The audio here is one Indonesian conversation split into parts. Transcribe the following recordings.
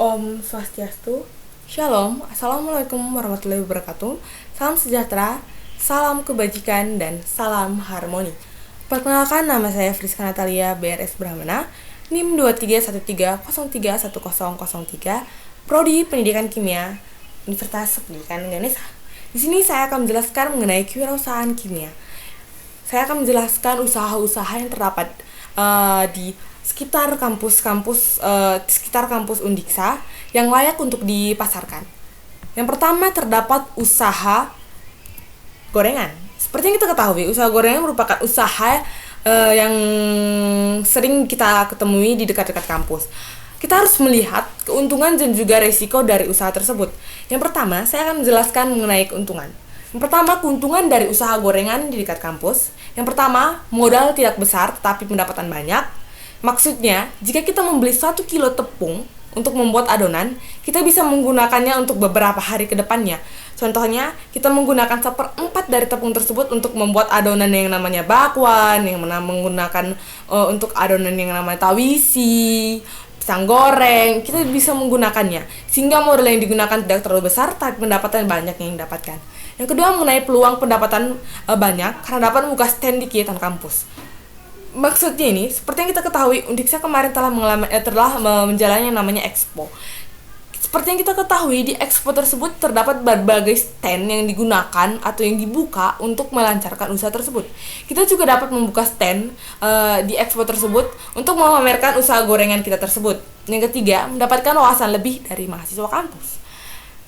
Om Swastiastu, Shalom, Assalamualaikum warahmatullahi wabarakatuh. Salam sejahtera, salam kebajikan, dan salam harmoni. Perkenalkan, nama saya Friska Natalia BRS Brahmana, NIM 2313031003, Prodi Pendidikan Kimia, Universitas Pendidikan Indonesia. Di sini saya akan menjelaskan mengenai kewirausahaan kimia. Saya akan menjelaskan usaha-usaha yang terdapat di sekitar kampus Undiksa yang layak untuk dipasarkan. Yang pertama, terdapat usaha gorengan. Seperti yang kita ketahui, usaha gorengan merupakan usaha yang sering kita ketemui di dekat-dekat kampus. Kita harus melihat keuntungan dan juga resiko dari usaha tersebut. Yang pertama, saya akan menjelaskan mengenai keuntungan. Yang pertama, keuntungan dari usaha gorengan di dekat kampus. Yang pertama, modal tidak besar tetapi pendapatan banyak. Maksudnya, jika kita membeli 1 kilo tepung untuk membuat adonan, kita bisa menggunakannya untuk beberapa hari ke depannya. Contohnya, kita menggunakan 1/4 dari tepung tersebut untuk membuat adonan yang namanya bakwan, yang menggunakan untuk adonan yang namanya tawisi, pisang goreng. Kita bisa menggunakannya sehingga modal yang digunakan tidak terlalu besar tapi pendapatan banyak yang didapatkan. Yang kedua, mengenai peluang pendapatan banyak karena dapat membuka stand di kegiatan kampus. Maksudnya ini, seperti yang kita ketahui, Undiksa kemarin telah menjalani yang namanya Expo. Seperti yang kita ketahui, di Expo tersebut terdapat berbagai stand yang digunakan atau yang dibuka untuk melancarkan usaha tersebut. Kita juga dapat membuka stand di Expo tersebut untuk memamerkan usaha gorengan kita tersebut. Yang ketiga, mendapatkan wawasan lebih dari mahasiswa kampus.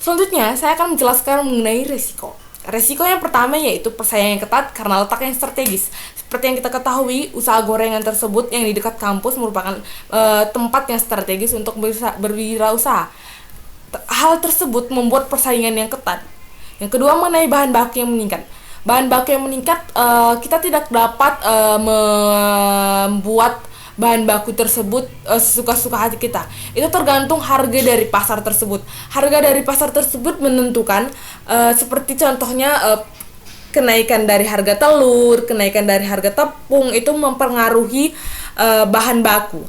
Selanjutnya, saya akan menjelaskan mengenai resiko. Resiko yang pertama yaitu persaingan ketat karena letak yang strategis. Seperti yang kita ketahui, usaha gorengan tersebut yang di dekat kampus merupakan tempat yang strategis untuk berwirausaha. Hal tersebut membuat persaingan yang ketat. Yang kedua, mengenai bahan baku yang meningkat. Bahan baku yang meningkat, kita tidak dapat membuat bahan baku tersebut sesuka-suka hati kita. Itu tergantung harga dari pasar tersebut. Harga dari pasar tersebut menentukan seperti contohnya kenaikan dari harga telur, kenaikan dari harga tepung itu mempengaruhi bahan baku.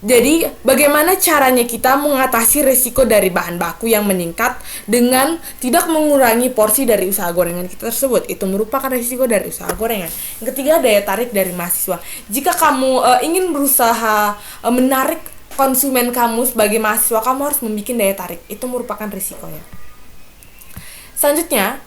Jadi, bagaimana caranya kita mengatasi risiko dari bahan baku yang meningkat dengan tidak mengurangi porsi dari usaha gorengan kita tersebut? Itu merupakan risiko dari usaha gorengan. Yang ketiga, daya tarik dari mahasiswa. Jika kamu ingin berusaha menarik konsumen kamu sebagai mahasiswa, kamu harus membuat daya tarik. Itu merupakan risikonya. Selanjutnya,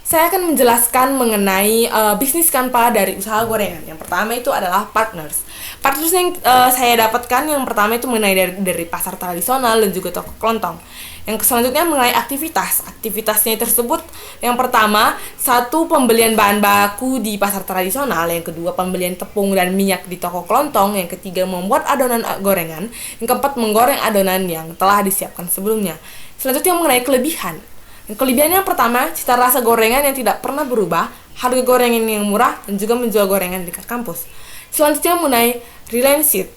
saya akan menjelaskan mengenai bisnis kanva dari usaha gorengan. Yang pertama itu adalah partners. Partners yang saya dapatkan yang pertama itu mengenai dari pasar tradisional dan juga toko kelontong. Yang selanjutnya mengenai aktivitas. Aktivitasnya tersebut yang pertama, satu, pembelian bahan baku di pasar tradisional. Yang kedua, pembelian tepung dan minyak di toko kelontong. Yang ketiga, membuat adonan gorengan. Yang keempat, menggoreng adonan yang telah disiapkan sebelumnya. Selanjutnya mengenai kelebihan. Kelebihannya yang pertama, cita rasa gorengan yang tidak pernah berubah, harga gorengan yang murah, dan juga menjual gorengan di dekat kampus. Selanjutnya mengenai relationship.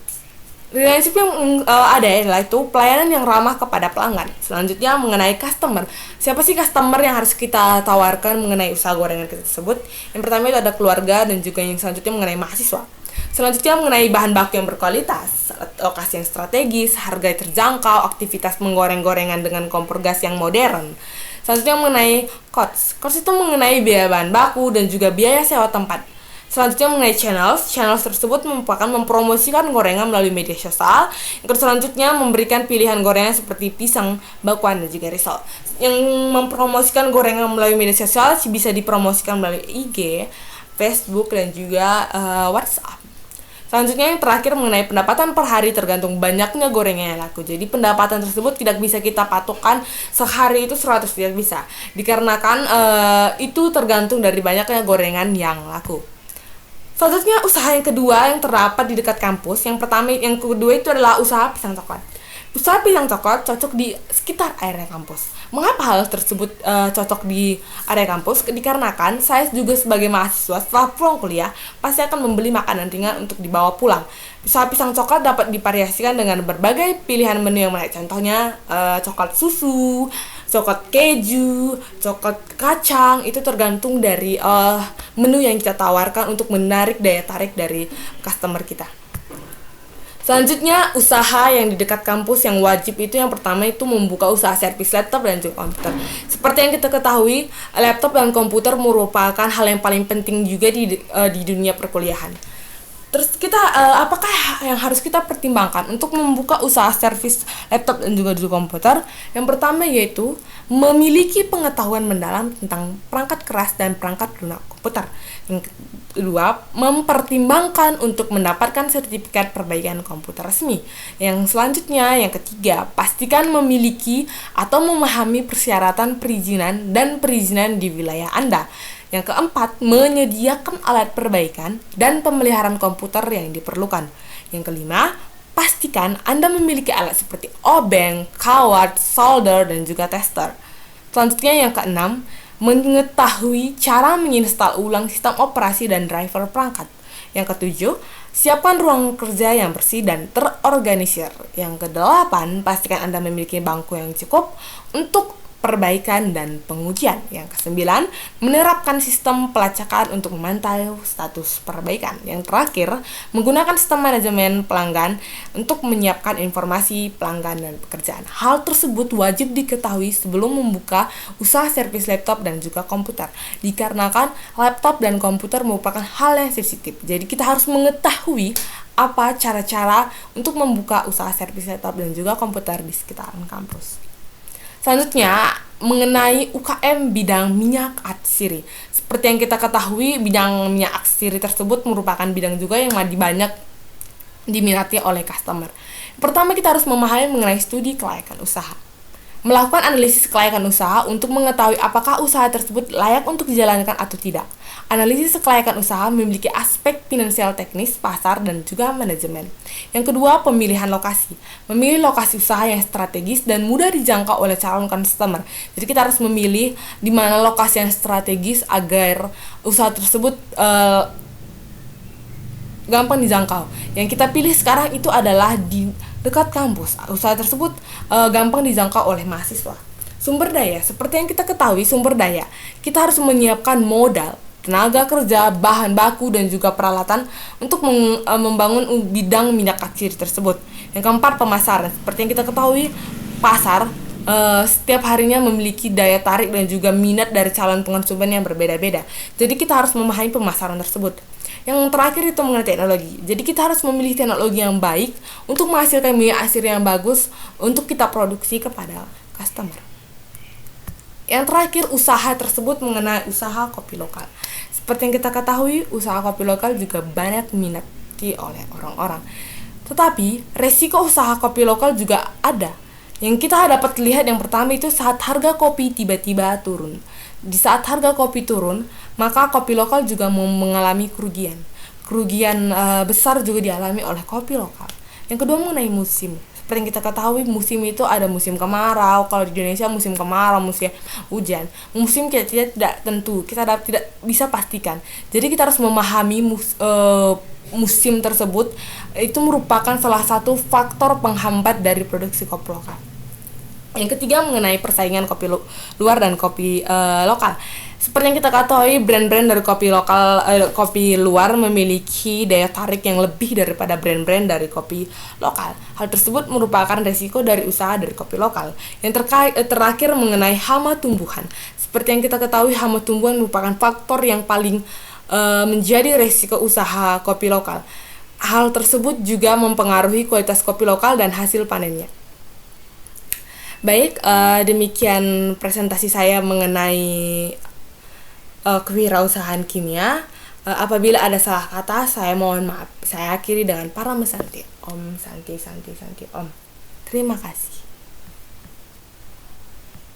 Relationship yang ada adalah itu pelayanan yang ramah kepada pelanggan. Selanjutnya mengenai customer. Siapa sih customer yang harus kita tawarkan mengenai usaha gorengan kita tersebut? Yang pertama itu ada keluarga dan juga yang selanjutnya mengenai mahasiswa. Selanjutnya mengenai bahan baku yang berkualitas, lokasi yang strategis, harga yang terjangkau, aktivitas menggoreng-gorengan dengan kompor gas yang modern. Selanjutnya mengenai cost. Cost itu mengenai biaya bahan baku dan juga biaya sewa tempat. Selanjutnya mengenai channels. Channels tersebut merupakan mempromosikan gorengan melalui media sosial. Yang selanjutnya memberikan pilihan gorengan seperti pisang, bakwan, dan juga risol. Yang mempromosikan gorengan melalui media sosial bisa dipromosikan melalui IG, Facebook, dan juga WhatsApp. Selanjutnya yang terakhir mengenai pendapatan per hari tergantung banyaknya gorengan yang laku. Jadi pendapatan tersebut tidak bisa kita patokan sehari itu 100, tidak bisa. Dikarenakan itu tergantung dari banyaknya gorengan yang laku. Selanjutnya usaha yang kedua yang terdapat di dekat kampus. Yang kedua itu adalah usaha pisang coklat. Usaha pisang coklat cocok di sekitar area kampus. Mengapa hal tersebut cocok di area kampus? Dikarenakan saya juga sebagai mahasiswa setelah pulang kuliah pasti akan membeli makanan ringan untuk dibawa pulang. Usaha pisang coklat dapat divariasikan dengan berbagai pilihan menu yang menarik. Contohnya coklat susu, coklat keju, coklat kacang. Itu tergantung dari menu yang kita tawarkan untuk menarik daya tarik dari customer kita. Selanjutnya, usaha yang di dekat kampus yang wajib itu yang pertama itu membuka usaha servis laptop dan juga komputer. Seperti yang kita ketahui, laptop dan komputer merupakan hal yang paling penting juga di dunia perkuliahan. Terus kita apakah yang harus kita pertimbangkan untuk membuka usaha servis laptop dan juga komputer? Yang pertama yaitu memiliki pengetahuan mendalam tentang perangkat keras dan perangkat lunak komputer. Yang kedua, mempertimbangkan untuk mendapatkan sertifikat perbaikan komputer resmi. Yang selanjutnya, yang ketiga, pastikan memiliki atau memahami persyaratan perizinan dan perizinan di wilayah Anda. Yang keempat, menyediakan alat perbaikan dan pemeliharaan komputer yang diperlukan. Yang kelima, pastikan Anda memiliki alat seperti obeng, kawat, solder, dan juga tester. Selanjutnya yang keenam, mengetahui cara menginstal ulang sistem operasi dan driver perangkat. Yang ketujuh, siapkan ruang kerja yang bersih dan terorganisir. Yang kedelapan, pastikan Anda memiliki bangku yang cukup untuk perbaikan dan pengujian. Yang kesembilan, menerapkan sistem pelacakan untuk memantau status perbaikan. Yang terakhir, menggunakan sistem manajemen pelanggan untuk menyiapkan informasi pelanggan dan pekerjaan. Hal tersebut wajib diketahui sebelum membuka usaha servis laptop dan juga komputer. Dikarenakan laptop dan komputer merupakan hal yang sensitif. Jadi kita harus mengetahui apa cara-cara untuk membuka usaha servis laptop dan juga komputer di sekitaran kampus. Selanjutnya, mengenai UKM bidang minyak atsiri. Seperti yang kita ketahui, bidang minyak atsiri tersebut merupakan bidang juga yang banyak diminati oleh customer. Pertama, kita harus memahami mengenai studi kelayakan usaha. Melakukan analisis kelayakan usaha untuk mengetahui apakah usaha tersebut layak untuk dijalankan atau tidak. Analisis kelayakan usaha memiliki aspek finansial, teknis, pasar, dan juga manajemen. Yang kedua, pemilihan lokasi. Memilih lokasi usaha yang strategis dan mudah dijangkau oleh calon customer. Jadi kita harus memilih di mana lokasi yang strategis agar usaha tersebut gampang dijangkau. Yang kita pilih sekarang itu adalah di dekat kampus. Usaha tersebut gampang dijangkau oleh mahasiswa. Sumber daya, seperti yang kita ketahui, sumber daya kita harus menyiapkan modal, tenaga kerja, bahan baku, dan juga peralatan untuk membangun bidang minyak atsiri tersebut. Yang keempat, pemasaran. Seperti yang kita ketahui, pasar setiap harinya memiliki daya tarik dan juga minat dari calon konsumen yang berbeda-beda. Jadi kita harus memahami pemasaran tersebut. Yang terakhir itu mengenai teknologi. Jadi kita harus memilih teknologi yang baik untuk menghasilkan minyak atsiri yang bagus untuk kita produksi kepada customer. Yang terakhir, usaha tersebut mengenai usaha kopi lokal. Seperti yang kita ketahui, usaha kopi lokal juga banyak diminati oleh orang-orang. Tetapi, resiko usaha kopi lokal juga ada. Yang kita dapat lihat yang pertama itu saat harga kopi tiba-tiba turun. Di saat harga kopi turun, maka kopi lokal juga mengalami kerugian. Kerugian besar juga dialami oleh kopi lokal. Yang kedua, mengenai musim. Seperti yang kita ketahui, musim itu ada musim kemarau. Kalau di Indonesia musim kemarau, musim hujan. Musim kita tidak tentu, kita tidak bisa pastikan. Jadi kita harus memahami musim tersebut itu merupakan salah satu faktor penghambat dari produksi kopi lokal. Yang ketiga, mengenai persaingan kopi luar dan kopi lokal. Seperti yang kita ketahui, brand-brand dari kopi lokal, kopi luar memiliki daya tarik yang lebih daripada brand-brand dari kopi lokal. Hal tersebut merupakan resiko dari usaha dari kopi lokal. Yang terakhir, mengenai hama tumbuhan. Seperti yang kita ketahui, hama tumbuhan merupakan faktor yang paling menjadi resiko usaha kopi lokal. Hal tersebut juga mempengaruhi kualitas kopi lokal dan hasil panennya. Baik, demikian presentasi saya mengenai kewirausahaan kimia. Apabila ada salah kata, saya mohon maaf. Saya akhiri dengan para mesanti. Om Santi Santi Santi Om. Terima kasih.